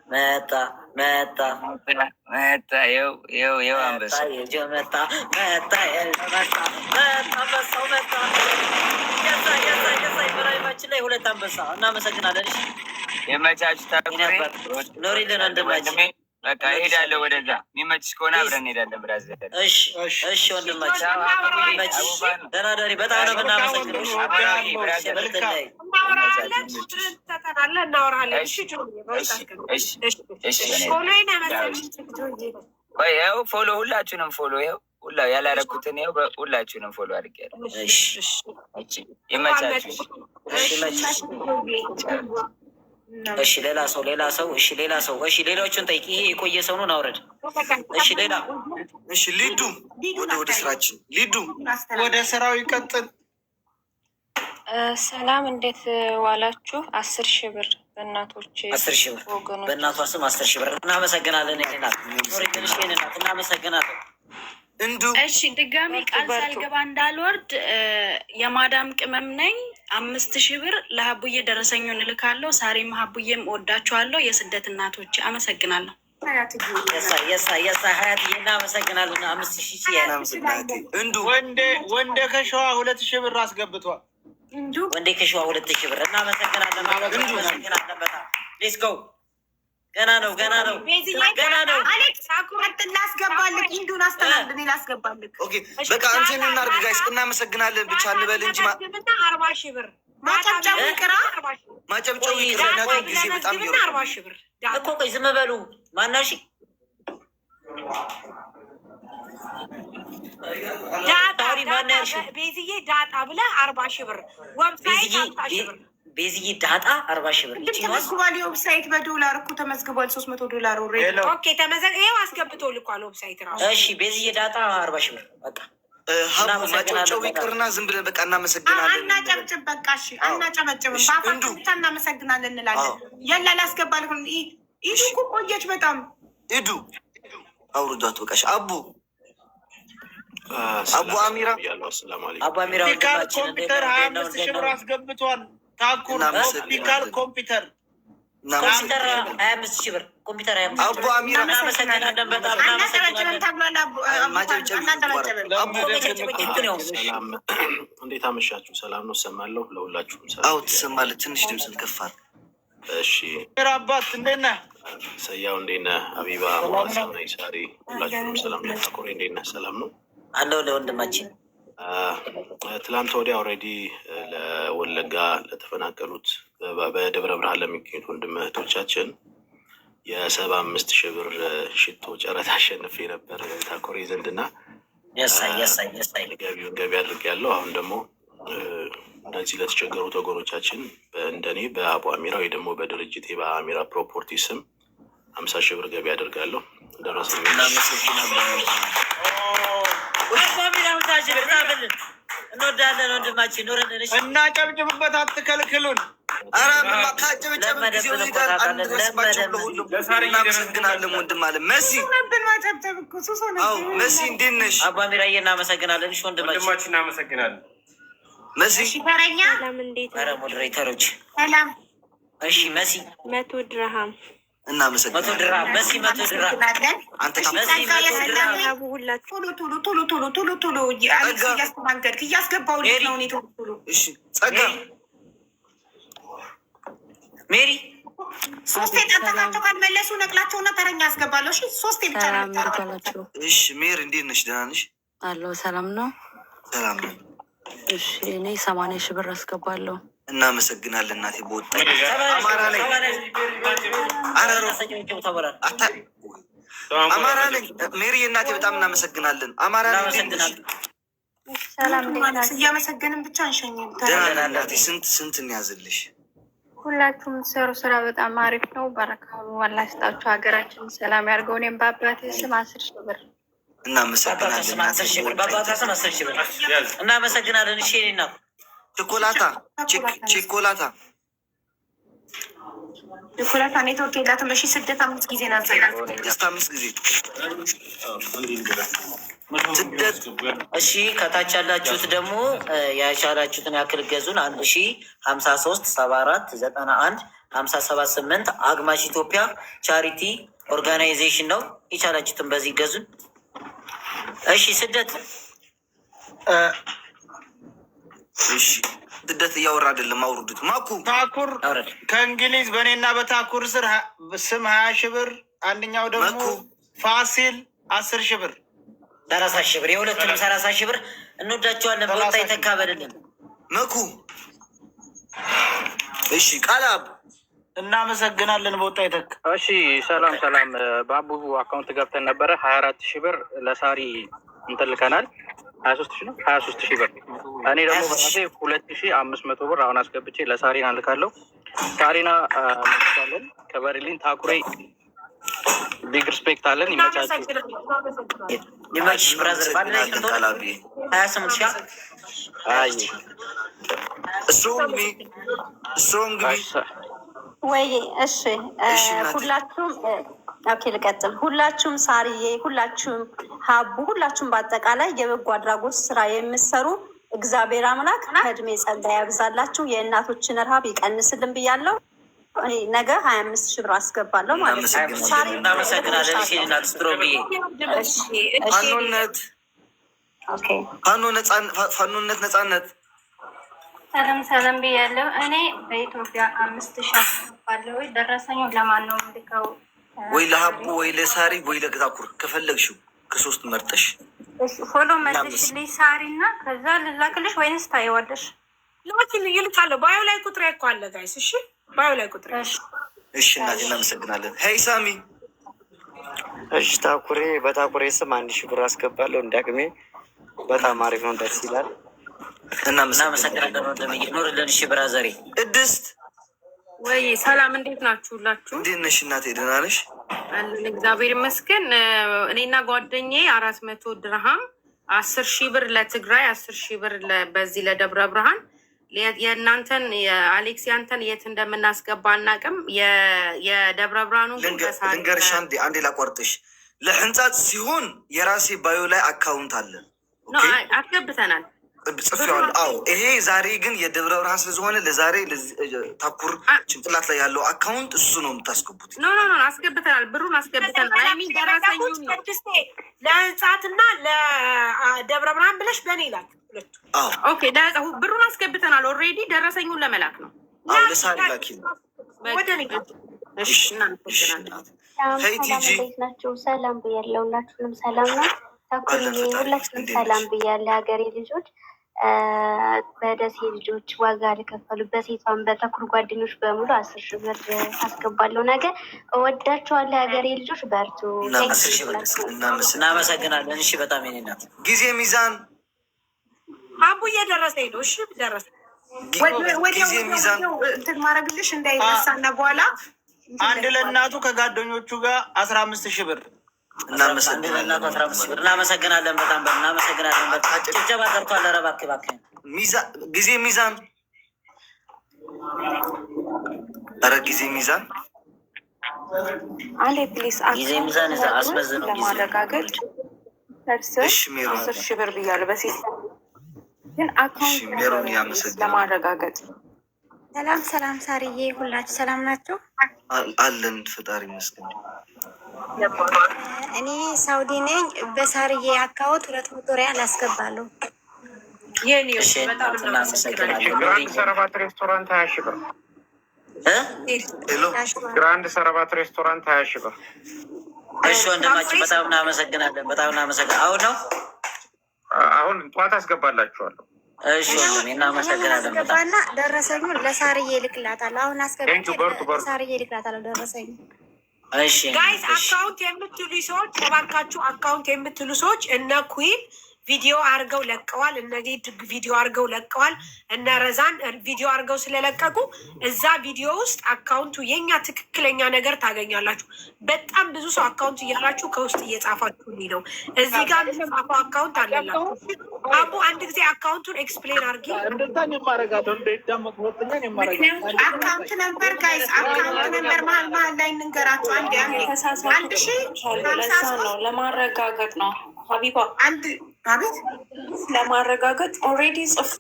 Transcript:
መጣ መጣ መጣ ይኸው አንበሳ መጣ መጣ መጣ አንበሳው መጣ። በላይቫችን ላይ ሁለት አንበሳ። እናመሰግናለን። የመቻች ኖሪልን ወንድማችን። በቃ እሄዳለሁ ወደዛ። የሚመችሽ ከሆነ አብረን እንሄዳለን። ብራዘር እሺ ወንድማችን ደህና ደሪ። በጣም ነው የምናመሰግነው። ይኸው ፎሎ ሁላችሁንም ፎሎ ይኸው ሁላ ያላረኩትን ይኸው ሁላችሁንም ፎሎ አድርጌያለሁ። ይመቻችሁ። እሺ ሌላ ሰው እሺ ሌሎቹን ጠይቅ። ይሄ የቆየ ሰው ነው አውረድ። እሺ ሌላ ሊዱ ወደ ስራችን ሊዱ ወደ ስራው ይቀጥል። ሰላም እንዴት ዋላችሁ? 10,000 ብር በእናቶች 10,000 ብር በእናቷ ስም 10,000 ብር እናመሰግናለን። ናት እናመሰግናለን። እሺ ድጋሚ ቃል ሳልገባ እንዳልወርድ የማዳም ቅመም ነኝ። 5,000 ብር ለሀቡዬ ደረሰኙን እልካለሁ። ሳሬም ሀቡዬም ወዳችኋለሁ። የስደት እናቶች አመሰግናለሁ። ሀያትዬ እናመሰግናለን። 5,000 ወንደ ከሸዋ 2,000 ብር አስገብቷል። ወንዴ ከሸዋ 2,000 ብር እናመሰግናለን። በጣም ሌትስ ጎ። ገና ነው ላስገባልክ ኢንዱን አስተናግድ ላስገባልክ። በቃ እንትን እናድርግ ጋይስ። እናመሰግናለን ብቻ እንበል እንጂ 40,000 ብር ማጨብጨቡ ይቅራ። ማጨብጨቡ ይቅራ። ጊዜ በጣም 40,000 ብር እኮ ቆይ ዝም በሉ። ማናሽ ቤዝዬ ዳጣ ብለህ 40,000 ብር ዌብሳይት 50,000 ብር ቤዝዬ ዳጣ 40,000 ብር ተመዝግቧል። የዌብሳይት በዶላር እኮ ተመዝግቧል። $300 ኦኬ ይኸው አስገብቶ ልኳል ዌብሳይት ራሱ። እሺ ቤዝዬ ዳጣ 40,000 ብር በቃ ማጨብጨቡ ይቅርና ዝም ብለን በቃ እናመሰግናለን። አናጨብጭብ በቃ እሺ፣ አናጨበጭብም። በአፋቸው ብቻ እናመሰግናለን እንላለን። የላ ላስገባልክ። ኢዱ እኮ ቆየች በጣም ኢዱ አውርዷት በቃ። አቡ አሚራ ኮምፒውተር 25,000 ብር አስገብቷል። ታኩር ኦፕቲካል ኮምፒውተር 25,000 ብር ኮምፒውተር አቡ አሚራ እናመሰግናለን። በጣም እናመሰግናለን። እንዴት አመሻችሁ? ሰላም ነው? እሰማለሁ። ለሁላችሁም አዎ ትሰማለህ። ትንሽ ድምፅን ከፍ አድርግ። እሺ አባት እንዴት ነህ? ሰያው እንዴት ነህ? ሀቢባ ማሳና ይሳሪ ሁላችሁም ሰላም ነው? ታኩሬ እንዴት ነህ? ሰላም ነው አለው ለወንድማችን ትላንት ወዲያ ኦልሬዲ ለወለጋ ለተፈናቀሉት በደብረ ብርሃን ለሚገኙት ወንድም እህቶቻችን የ75,000 ብር ሽቶ ጨረታ አሸንፌ ነበር ታኮሬ ዘንድና ገቢውን ገቢ አድርጌያለሁ። አሁን ደግሞ እነዚህ ለተቸገሩት ወገኖቻችን እንደኔ በአቡ አሚራ ወይ ደግሞ በድርጅቴ በአሚራ ፕሮፐርቲ ስም 50,000 ብር ገቢ አድርጋለሁ። ደረሰ እንወዳለን ወንድማችን ኑርልን። እና ጨብጭብበት፣ አትከልክሉን። እናመሰግናለን ወንድም አለ መሲ መሲ እንዴት ነሽ? አቡ አሚራዬ እናመሰግናለን። እሺ ወንድማችን እናመሰግናለን። መሲ በረኛ ሞዴሬተሮች ሰላም። እሺ መሲ 100 ድርሃም እናመሰግናለን። 100 ድርሃም መሲ 100 ድርሃም አንተ ቶሎ እያስተናገድክ እያስገባው ነው። ቶሎ እሺ ጸጋ ሜሪ 3 ጠጠቃቸው ካልመለሱ ነቅላቸውና ተረኛ ያስገባለሁ። እሺ 3 ብቻ ነው። እሺ ሜሪ እንዴት ነሽ? ደህና ነሽ? አለሁ። ሰላም ነው? ሰላም ነው። እሺ እኔ 80,000 ብር አስገባለሁ። እናመሰግናለን እናቴ። በወጣ አማራ ነኝ አማራ ነኝ ሜሪ እናቴ በጣም እናመሰግናለን። አማራ ነኝ ሰላም እያመሰገንን ብቻ እንሸኝም። እናቴ ስንት እንያዝልሽ? ሁላችሁም ሰሩ ስራ በጣም አሪፍ ነው። በረካሉ አላህ ይስጣችሁ። ሀገራችን ሰላም ያድርገው። እኔም በአባቴ ስም 10,000 ብር እናመሰግናለን። በአባታ ስም 10,000 ብር እናመሰግናለን። እሺ እኔ ነው ቾኮላታ ኔትወርክ የላትም። እሺ 6 5 ጊዜ ናዘጋል። 5 ጊዜ እሺ ከታች ያላችሁት ደግሞ ያሻላችሁትን ያክል ገዙን 105374915778 አግማሽ ኢትዮጵያ ቻሪቲ ኦርጋናይዜሽን ነው። የቻላችሁትን በዚህ ገዙን። እሺ ስደት ስደት እያወራ አይደለም፣ አውርዱት። ታኩር ከእንግሊዝ በእኔና በታኩር ስር ስም 20 ሺህ ብር፣ አንደኛው ደግሞ ፋሲል 10 ሺህ ብር 30 ሺህ ብር፣ የሁለቱንም 30 ሺህ ብር እንወዳቸዋለን። በወጣ የተካበደልን እሺ ቃላብ እናመሰግናለን። በወጣ ይተክ። እሺ ሰላም ሰላም። በአቡ አካውንት ገብተን ነበረ 24 ሺህ ብር ለሳሪ እንጥልከናል። 23 ሺህ ነው 23 ሺህ ብር። እኔ ደግሞ በራሴ 2500 ብር አሁን አስገብቼ ለሳሪና ልካለሁ። ሳሪና መስለን ከበርሊን ታኩሬ ቢግ ሪስፔክት አለን። ይመቻችሁ ይመችሽ ብራዘር። ባንድ ላይ ቃላቢ 28 ሺህ አይ ስትሮንግ ወይ እሺ ሁላችሁም ኦኬ ልቀጥል። ሁላችሁም ሳርዬ፣ ሁላችሁም ሀቡ፣ ሁላችሁም በአጠቃላይ የበጎ አድራጎት ስራ የምትሰሩ እግዚአብሔር አምላክ ከእድሜ ጸጋ ያብዛላችሁ፣ የእናቶችን ረሃብ ይቀንስልን ብያለሁ። እኔ ነገ 25 ሺህ ብር አስገባለሁ ማለት ነው። እናመሰግናለን። እሺ እናት ስትሮንግ ፋኖነት ነጻነት ሰላም ሰላም ብያለሁ። እኔ በኢትዮጵያ 5000 አስገባለሁ። ደረሰኙ ለማን ነው የምልከው? ወይ ለሀቡ ወይ ለሳሪ ወይ ለታኩር ከፈለግሽው ከሶስት መርጠሽ ፎሎ መልሽልኝ ሳሪ እና ከዛ ልላክልሽ ወይንስ ታየዋለሽ? ይልካለሁ። ባዮ ላይ ቁጥሬ እኮ አለ ጋይስ። እሺ ባዮ ላይ ቁጥሬ። እሺ እናቴ እናመሰግናለን። ሄይ ሳሚ። እሺ ታኩሬ፣ በታኩሬ ስም 1000 ብር አስገባለሁ እንዳቅሜ። በጣም አሪፍ ነው፣ ደስ ይላል። እናመሰግናለን። ወንድምዬ ኑርልን። እሺ ብራዘሬ ቅድስት ወይ ሰላም፣ እንዴት ናችሁ? ሁላችሁ እንዴት ነሽ እናቴ? ደህና ነሽ? አለን እግዚአብሔር ይመስገን። እኔና ጓደኛዬ 400 ድርሃም 10 ሺህ ብር ለትግራይ 10 ሺህ ብር በዚህ ለደብረ ብርሃን የእናንተን የአሌክስ ያንተን የት እንደምናስገባ አናውቅም። የደብረ ብርሃኑ ልንገርሽ፣ አንዴ ላቋርጥሽ። ለህንጻት ሲሆን የራሴ ባዮ ላይ አካውንት አለ አስገብተናል፣ ጽፌዋለሁ። አዎ ይሄ ዛሬ ግን የደብረ ብርሃን ስለሆነ ለዛሬ ታኩር ጭንቅላት ላይ ያለው አካውንት እሱ ነው የምታስገቡት። ኖ አስገብተናል፣ ብሩን አስገብተናል። አይሚ ደረሰኙን ለህንጻትና ለደብረ ብርሃን ብለሽ በእኔ ላክ ሁለቱ። ኦኬ ብሩን አስገብተናል። ኦልሬዲ ደረሰኙን ለመላክ ነው። አዎ ለሳሪ ላኪ ነው። እሺ እናመሰግናለን። ቲጂ ናቸው። ሰላም ብያለሁ። ሁላችሁንም ሰላም ነው። ታኩርዬ ሁላችሁንም ሰላም ብያለሁ። ሀገሬ ልጆች፣ በደሴ ልጆች ዋጋ ለከፈሉ በሴቷን በተኩር ጓደኞች በሙሉ 10 ሺህ ብር አስገባለሁ ነገ። እወዳቸዋለሁ ሀገሬ ልጆች፣ በርቱ። እናመሰግናለን። እሺ በጣም የኔ እናት ጊዜ ሚዛን አቡ እየደረሰኝ ነው። እሺ ደረሰ። ጊዜ ሚዛን እንትን ማድረግልሽ እንዳይነሳና በኋላ አንድ ለእናቱ ከጓደኞቹ ጋር 15 ሺህ ብር እናመሰግናለን። በጣም እናመሰግናለን። ጭብጨባ ቀርቷል። ኧረ እባክህ ጊዜ ሚዛን፣ ኧረ ጊዜ ሚዛን አንዴ ፕሊስ። ጊዜ ሚዛን አስመዝነው ለማረጋገጥ 10 ሺህ ብር ብያለሁ በሲስተም ግን አካውንት ለማረጋገጥ። ሰላም ሳርዬ፣ ሁላችሁ ሰላም ናቸው? አለን ፈጣሪ ይመስገን። እኔ ሳውዲ ነኝ። በሳርዬ አካውንት 200 ሪያል አስገባለሁ። ግራንድ ሰረባት ሬስቶራንት 20 ሺህ ብር። ግራንድ ሰረባት ሬስቶራንት 20 ሺህ ብር። እሺ ወንድማችን በጣም እናመሰግናለን። አሁን ጠዋት አስገባላችኋለሁ። እሺ እናመሰግናለን። አስገባና ደረሰኙን ለሳርዬ ልክላታለሁ። አሁን አስገባች ለሳርዬ ልክላታለሁ ደረሰኙ። እሺ ጋይስ አካውንት የምትሉ ሰዎች ተባርካችሁ አካውንት የምትሉ ሰዎች እነ ኩዊን ቪዲዮ አድርገው ለቀዋል። እነዚህ ቪዲዮ አድርገው ለቀዋል። እነ ረዛን ቪዲዮ አድርገው ስለለቀቁ እዛ ቪዲዮ ውስጥ አካውንቱ የኛ ትክክለኛ ነገር ታገኛላችሁ። በጣም ብዙ ሰው አካውንት እያላችሁ ከውስጥ እየጻፋችሁልኝ ነው። እዚህ ጋር ጻፈው አካውንት አለላችሁ። አቡ አንድ ጊዜ አካውንቱን ኤክስፕሌን አድርጊ። አካውንት ነበር ጋይስ፣ አካውንት ነበር መሀል ላይ እንንገራችሁ። አንድ ሺህ ነው ለማረጋገጥ ነው ሀቢባ አንድ አቤት ለማረጋገጥ ኦልሬዲ ጽፍ